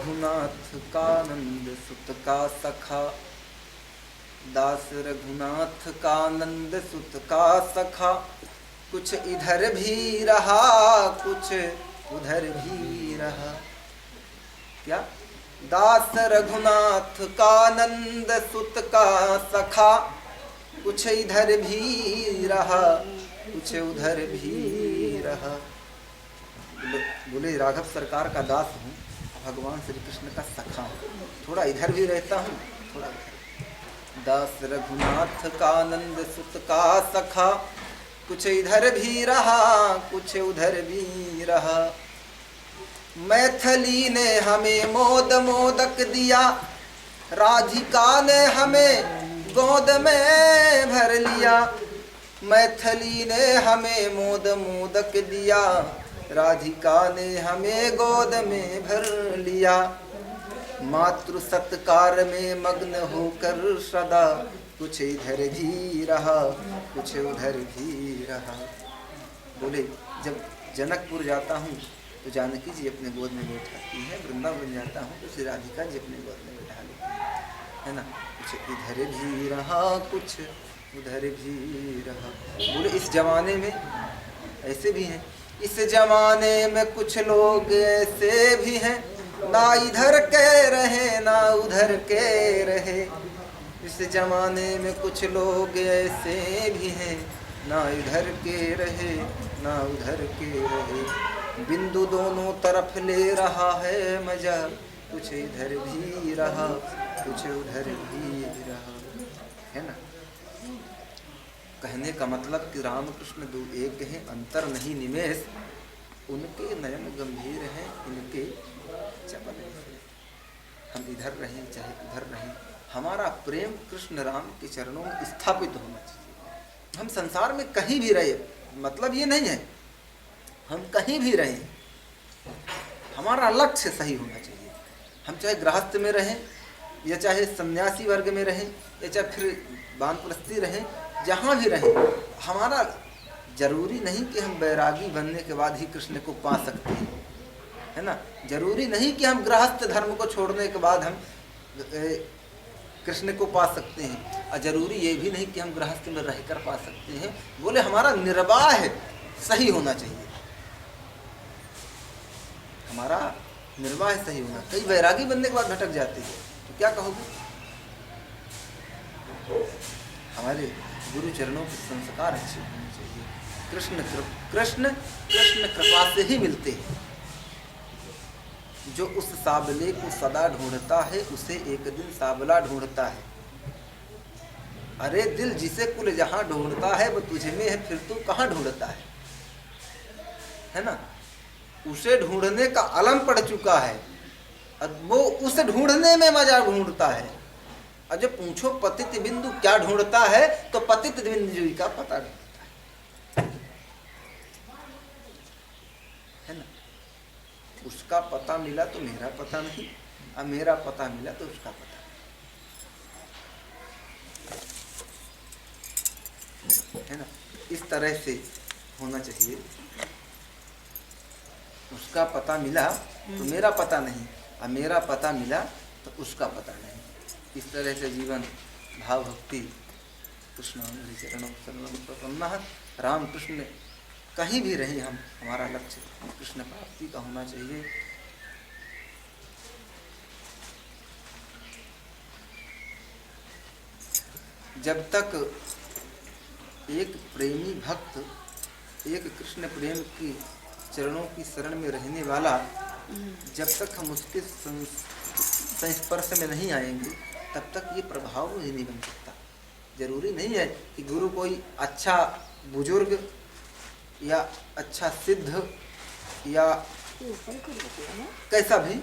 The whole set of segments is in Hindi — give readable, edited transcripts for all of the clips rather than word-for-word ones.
रघुनाथ का नंद सुत का सखा, दास रघुनाथ का नंद सुत का सखा, कुछ इधर भी रहा कुछ उधर भी रहा। क्या? दास रघुनाथ का नंद सुत का सखा, कुछ इधर भी रहा कुछ उधर भी रहा। बोले राघव सरकार का दास हूँ, भगवान श्री कृष्ण का सखा हूँ, थोड़ा इधर भी रहता हूँ थोड़ा उधर। दास रघुनाथ का नंद सुत का सखा, कुछ इधर भी रहा कुछ उधर भी रहा। मैथिली ने हमें मोद मोदक दिया, राधिका ने हमें गोद में भर लिया। मैथिली ने हमें मोद मोदक दिया, राधिका ने हमें गोद में भर लिया। मातृ सत्कार में मग्न होकर सदा, कुछ इधर भी रहा कुछ उधर भी रहा। बोले जब जनकपुर जाता हूँ तो जानकी जी अपने गोद में बैठाती है, वृंदावन जाता हूँ तो श्री राधिका जी अपने गोद में बैठा लेती है ना। कुछ इधर भी रहा कुछ उधर भी रहा। बोले इस जमाने में ऐसे भी हैं, इस जमाने में कुछ लोग ऐसे भी हैं, ना इधर के रहे ना उधर के रहे। इस जमाने में कुछ लोग ऐसे भी हैं, ना इधर के रहे ना उधर के रहे। बिंदु दोनों तरफ ले रहा है मजा, कुछ इधर भी रहा कुछ उधर भी रहा। है ना। कहने का मतलब कि रामकृष्ण दो एक हैं, अंतर नहीं निमेष। उनके नयन गंभीर हैं, इनके चपल हैं। हम इधर रहें चाहे उधर रहें, हमारा प्रेम कृष्ण राम के चरणों में स्थापित होना चाहिए। हम संसार में कहीं भी रहे, मतलब ये नहीं है हम कहीं भी रहें, हमारा लक्ष्य सही होना चाहिए। हम चाहे गृहस्थ में रहें या चाहे सन्यासी वर्ग में रहें या चाहे फिर वानप्रस्थी रहें, जहाँ भी रहें, हमारा जरूरी नहीं कि हम बैरागी बनने के बाद ही कृष्ण को पा सकते हैं, है ना। जरूरी नहीं कि हम गृहस्थ धर्म को छोड़ने के बाद हम कृष्ण को पा सकते हैं, और जरूरी ये भी नहीं कि हम गृहस्थ में रहकर पा सकते हैं। बोले हमारा निर्वाह सही होना चाहिए, हमारा निर्वाह सही होना। कई वैरागी बनने के बाद भटक जाते हैं, तो क्या कहोगे? हमारे गुरु चरणों के संस्कार अच्छे होने चाहिए। कृष्ण कृपा से ही मिलते हैं। जो उस साबले को सदा ढूंढता है, उसे एक दिन साबला ढूंढता है। अरे दिल जिसे कुल जहां ढूंढता है वो तुझे में है, फिर तू कहां ढूंढता है ना। उसे ढूंढने का अलम पड़ चुका है, वो उसे ढूंढने में मजा ढूंढता है। और जब पूछो पतित बिंदु क्या ढूंढता है, तो पतित बिंदु का पता ढूंढता है ना। उसका पता मिला तो मेरा पता नहीं, और मेरा पता मिला तो उसका पता है ना। इस तरह से होना चाहिए। उसका पता मिला तो मेरा पता नहीं, और मेरा पता मिला तो उसका पता नहीं। इस तरह से जीवन भाव भक्ति कृष्ण चरणों प्रपन्ना। राम कृष्ण कहीं भी रहे हम, हमारा लक्ष्य कृष्ण प्राप्ति का होना चाहिए। जब तक एक प्रेमी भक्त एक कृष्ण प्रेम की चरणों की शरण में रहने वाला, जब तक हम उसके संस्पर्श में नहीं आएंगे तब तक ये प्रभाव ही नहीं बन सकता। जरूरी नहीं है कि गुरु कोई अच्छा बुजुर्ग या अच्छा सिद्ध या कैसा भी,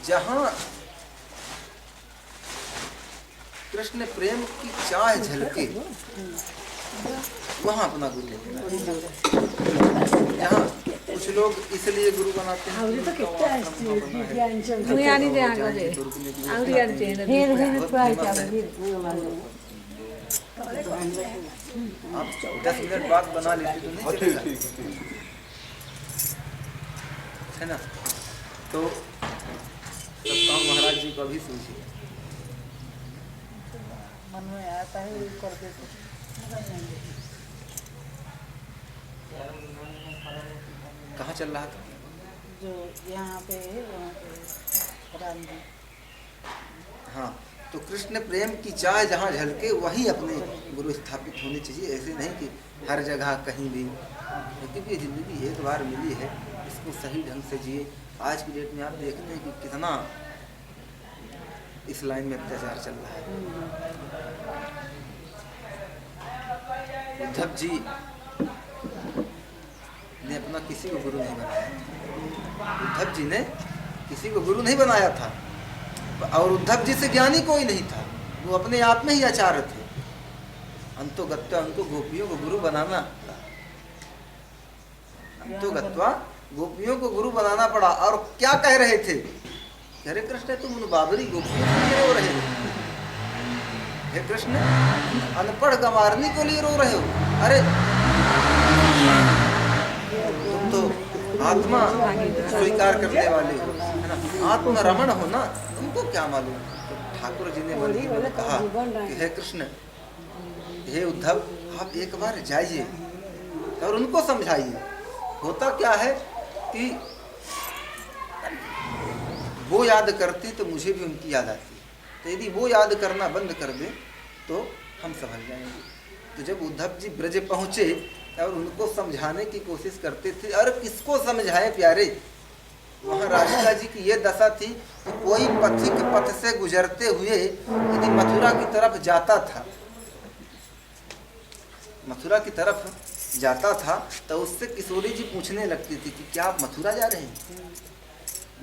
जहाँ कृष्ण प्रेम की चाह झलके वहाँ अपना गुरु लेना। जहाँ कुछ लोग इसलिए गुरु बनाते हैं आप 10 मिनट बाद बना लेते तो नहीं चलेगा, है ना। तो सब काम महाराज जी को अभी सूझे। मन में आता है वो कर देते। कहाँ चल रहा था? जो यहाँ पे है वहाँ पे राम जी। हाँ, तो कृष्ण प्रेम की चाह जहाँ झलके वहीं अपने गुरु स्थापित होने चाहिए। ऐसे नहीं कि हर जगह कहीं भी, क्योंकि जिंदगी एक बार मिली है, इसको सही ढंग से जिए। आज की डेट में आप देखते हैं कि कितना इस लाइन में अत्याचार चल रहा है। उद्धव जी ने अपना किसी को गुरु नहीं बनाया। उद्धव जी ने किसी को गुरु नहीं बनाया था, और उद्धव जी से ज्ञानी कोई नहीं था, वो अपने आप में ही आचार्य थे। अंतोगत्वा उनको गोपियों को गुरु बनाना पड़ा। अंतोगत्वा गोपियों को गुरु बनाना पड़ा। और क्या कह रहे थे? अरे कृष्ण, तुम उन बाबरी गोपियों के लिए रो रहे हो? हे कृष्ण, अनपढ़ गंवारनी को लिए रो रहे हो? अरे तुम तो आत्मा स्वीकार करने वाले हो, है ना, आत्मा रमण हो ना, तुमको क्या मालूम? तो ठाकुर जी ने बल्कि कहा कि हे कृष्ण, हे उद्धव, आप एक बार जाइए और उनको समझाइए। होता क्या है कि वो याद करती तो मुझे भी उनकी याद आती, तो यदि वो याद करना बंद कर दे तो हम समझ जाएंगे। तो जब उद्धव जी ब्रज पहुँचे और उनको समझाने की कोशिश करते थे, अरे किसको समझाएं प्यारे? वहाँ राधिका जी की ये दशा थी कि कोई पथिक पथ से गुजरते हुए यदि मथुरा की तरफ जाता था, मथुरा की तरफ जाता था, तो उससे किशोरी जी पूछने लगती थी कि क्या आप मथुरा जा रहे हैं?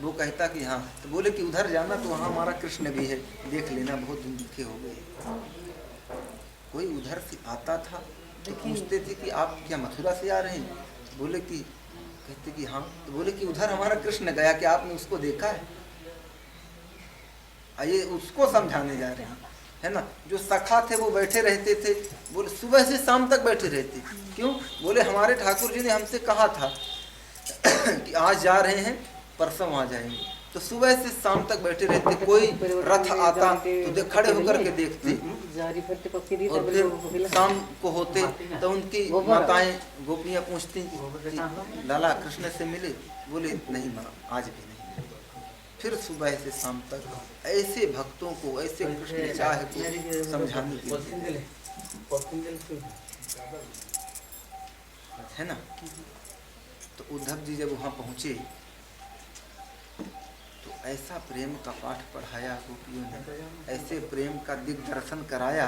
वो कहता कि हाँ। तो बोले कि उधर जाना तो वहाँ हमारा कृष्ण भी है, देख लेना, बहुत दिन दुखे हो गए। कोई उधर से आता था तो पूछते थे कि आप क्या मथुरा से आ रहे हैं? बोले कि, कहते कि हाँ। तो बोले कि उधर हमारा कृष्ण गया, क्या आपने उसको देखा है? आइए उसको समझाने जा रहे हैं, है ना। जो सखा थे वो बैठे रहते थे, बोले सुबह से शाम तक बैठे रहते। क्यों? बोले हमारे ठाकुर जी ने हमसे कहा था कि आज जा रहे हैं, परसों वहाँ जाएंगे। तो सुबह से शाम तक बैठे रहते। कोई रथ आता तो खड़े होकर के देखते, और फिर शाम को होते तो उनकी माताएं गोपियाँ पूछती लाला कृष्ण से मिले? बोले नहीं माँ, आज भी नहीं। फिर सुबह से शाम तक ऐसे भक्तों को, ऐसे कृष्ण चाह को समझाने के लिए, है ना। तो उद्धव जी जब वहाँ पहुँचे तो ऐसा प्रेम का पाठ पढ़ाया गोपियों ने, ऐसे प्रेम का दिग्दर्शन कराया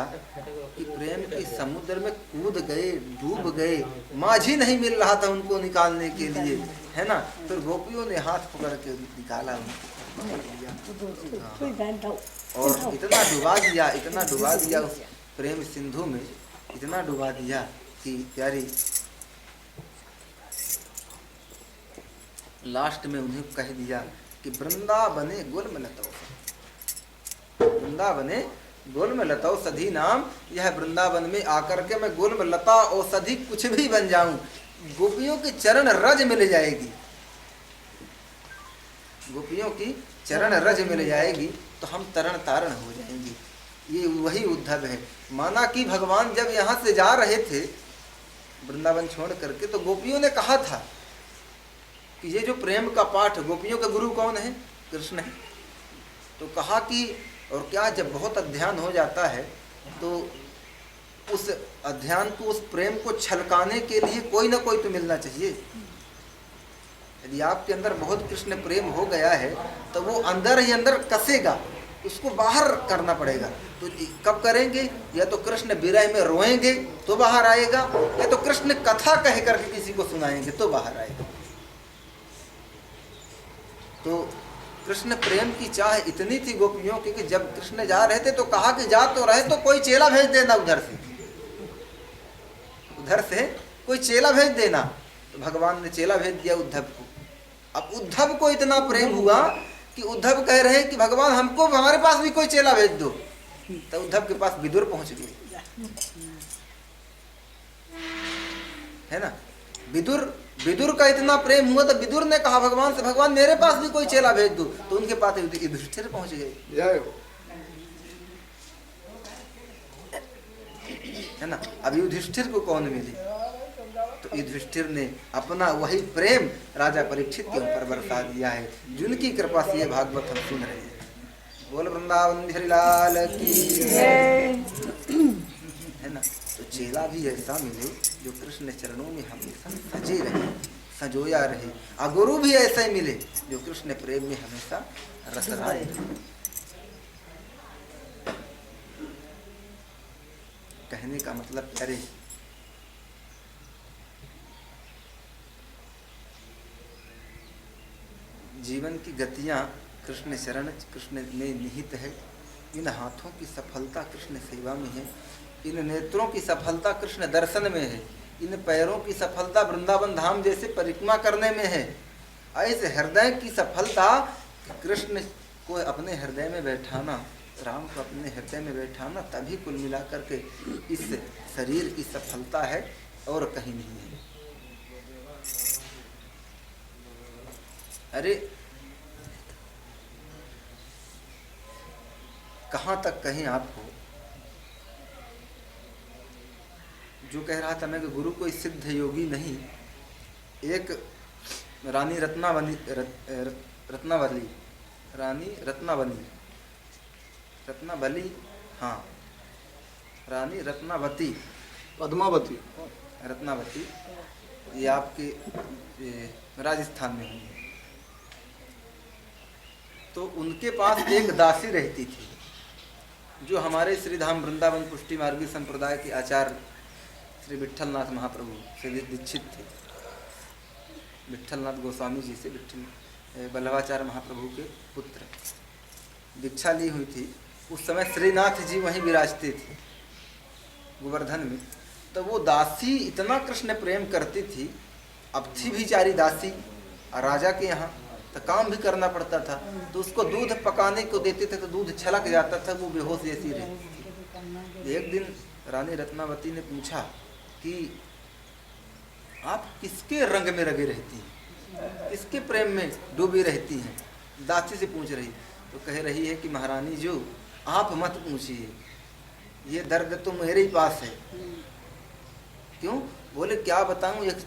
कि प्रेम के समुद्र में कूद गए, डूब गए। माझी नहीं मिल रहा था उनको निकालने के लिए, है ना। फिर गोपियों ने हाथ पकड़ के निकाला और इतना डुबा दिया, इतना डुबा दिया उस प्रेम सिंधु में, इतना डुबा दिया कि प्यारी लास्ट में उन्हें कह दिया कि वृंदावने गुल्म लतौ, वृंदावने गुल्म लतौषधि नाम, यह वृंदावन में आकर के मैं गुल्म लता औषधि कुछ भी बन जाऊं, गोपियों की चरण रज मिल जाएगी, गोपियों की चरण रज मिल जाएगी तो हम तरण तारण हो जाएंगे। ये वही उद्धव है। माना कि भगवान जब यहाँ से जा रहे थे वृंदावन छोड़ करके, तो गोपियों ने कहा था कि ये जो प्रेम का पाठ, गोपियों के गुरु कौन है? कृष्ण है। तो कहा कि और क्या, जब बहुत अध्ययन हो जाता है तो उस अध्ययन को, उस प्रेम को छलकाने के लिए कोई ना कोई तो मिलना चाहिए। यदि आपके अंदर बहुत कृष्ण प्रेम हो गया है तो वो अंदर ही अंदर कसेगा, उसको बाहर करना पड़ेगा। तो कब करेंगे? या तो कृष्ण विरह में रोएंगे तो बाहर आएगा, या तो कृष्ण कथा कह करके किसी को सुनाएंगे तो बाहर आएगा। तो कृष्ण प्रेम की चाह इतनी थी गोपियों की कि जब कृष्ण जा रहे थे तो कहा कि जा तो रहे तो कोई चेला भेज देना, उधर से कोई चेला भेज देना। तो भगवान ने चेला भेज दिया उद्धव को। अब उद्धव को इतना प्रेम हुआ कि उद्धव कह रहे हैं कि भगवान हमको, हमारे पास भी कोई चेला भेज दो। तो उद्धव के पास विदुर पहुंच गए, है ना। विदुर विदुर का इतना प्रेम हुआ तो विदुर ने कहा भगवान से, भगवान मेरे पास भी कोई चेला भेज दो, तो उनके पास युधिष्ठिर पहुंच गए, जय हो। है ना। अब युधिष्ठिर को कौन मिले, तो युधिष्ठिर ने अपना वही प्रेम राजा परीक्षित के ऊपर बरसा दिया है, जिनकी कृपा से ये भागवत हम सुन रहे हैं। बोल वृंदावन बिहारी लाल की, है ना। तो चेला भी ऐसा मिले जो कृष्ण चरणों में हमेशा सजे रहे, सजोया रहे, और गुरु भी ऐसा ही मिले जो कृष्ण प्रेम में हमेशा रसराय रहे। कहने का मतलब अरे जीवन की गतियां कृष्ण शरण, कृष्ण में निहित है। इन हाथों की सफलता कृष्ण सेवा में है, इन नेत्रों की सफलता कृष्ण दर्शन में है, इन पैरों की सफलता वृंदावन धाम जैसे परिक्रमा करने में है। ऐसे हृदय की सफलता कृष्ण को अपने हृदय में बैठाना, राम को अपने हृदय में बैठाना, तभी कुल मिला करके इस शरीर की सफलता है और कहीं नहीं है। अरे कहाँ तक कहें आपको, जो कह रहा था मैं कि गुरु कोई सिद्ध योगी नहीं, एक रानी रत्नावली, रानी रत्नावली, हाँ रानी रत्नावती, पद्मावती, रत्नावती, ये आपके राजस्थान में है। तो उनके पास एक दासी रहती थी, जो हमारे श्रीधाम वृंदावन पुष्टि मार्गी संप्रदाय के आचार्य श्री विट्ठलनाथ महाप्रभु से दीक्षित थे। विट्ठलनाथ गोस्वामी जी से विट्ठल बल्लभाचार्य महाप्रभु के पुत्र दीक्षा ली हुई थी। उस समय श्रीनाथ जी वहीं विराजते थे गोवर्धन में। तो वो दासी इतना कृष्ण प्रेम करती थी, अब थी भी चारी दासी राजा के यहाँ, तो काम भी करना पड़ता था, तो उसको दूध पकाने को देते थे तो दूध छलक जाता था, वो बेहोश जैसी रहती। एक दिन रानी रत्नावती ने पूछा कि आप किसके रंग में रगे रहती हैं, किसके प्रेम में डूबी रहती हैं, दासी से पूछ रही। तो कह रही है कि महारानी जो आप मत पूछिए, ये दर्द तो मेरे ही पास है। क्यों? बोले क्या बताऊं, एक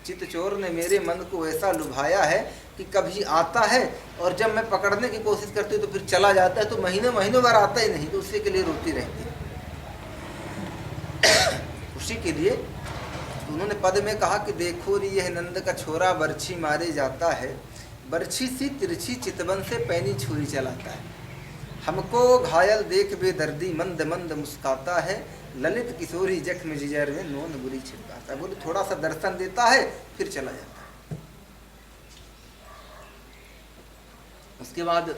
चितचोर ने मेरे मन को ऐसा लुभाया है कि कभी आता है और जब मैं पकड़ने की कोशिश करती हूँ तो फिर चला जाता है, तो महीनों महीनों भर आता ही नहीं, तो उसी के लिए रोती रहती है। उसी के लिए तो उन्होंने पद में कहा कि देखो री यह नंद का छोरा बरछी मारे जाता है, बरछी सी तिरछी चितवन से पैनी छुरी चलाता है। हमको घायल देख बेदर्दी मंद मंद मुस्काता है, ललित किशोरी जख्म जिजर में नोन बुरी छिड़काता है। बोले थोड़ा सा दर्शन देता है फिर चला जाता है। उसके बाद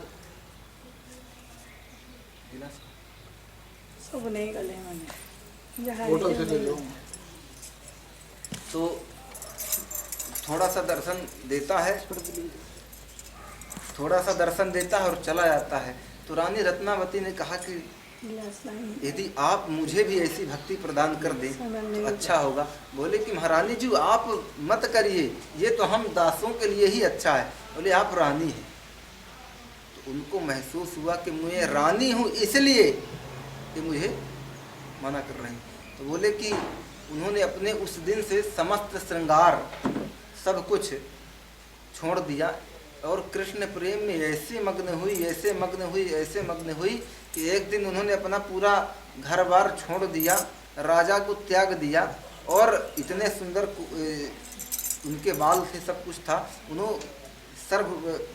सब नहीं गले मैंने होटल से ले लो। तो थोड़ा सा दर्शन देता है, थोड़ा सा दर्शन देता है और चला जाता है। तो रानी रत्नावती ने कहा कि यदि आप मुझे भी ऐसी भक्ति प्रदान कर दें तो अच्छा होगा। बोले कि महारानी जी आप मत करिए, ये तो हम दासों के लिए ही अच्छा है। बोले आप रानी हैं। तो उनको महसूस हुआ कि मैं रानी हूँ इसलिए कि मुझे मना कर रही। तो बोले कि उन्होंने अपने उस दिन से समस्त श्रृंगार सब कुछ छोड़ दिया और कृष्ण प्रेम में ऐसे मग्न हुई, ऐसे मग्न हुई, ऐसे मग्न हुई कि एक दिन उन्होंने अपना पूरा घर बार छोड़ दिया, राजा को त्याग दिया और इतने सुंदर उनके बाल थे, सब कुछ था, उन्होंने सर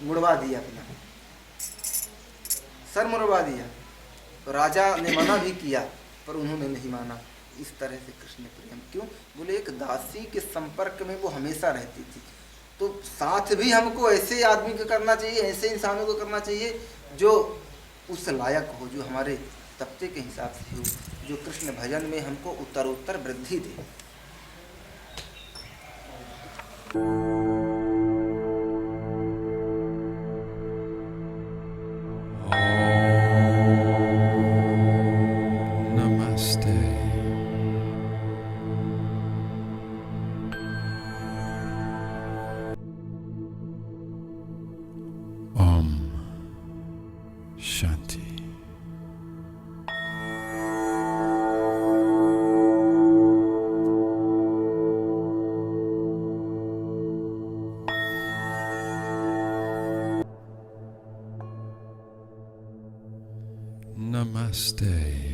मुड़वा दिया, अपना सर मुड़वा दिया। तो राजा ने मना भी किया पर उन्होंने नहीं माना। इस तरह से कृष्ण प्रेम। क्यों? बोले एक दासी के संपर्क में वो हमेशा रहती थी। तो साथ भी हमको ऐसे आदमी को करना चाहिए, ऐसे इंसानों को करना चाहिए जो उस लायक हो, जो हमारे तबके के हिसाब से हो, जो कृष्ण भजन में हमको उत्तरोत्तर वृद्धि दे। शांति। Namaste.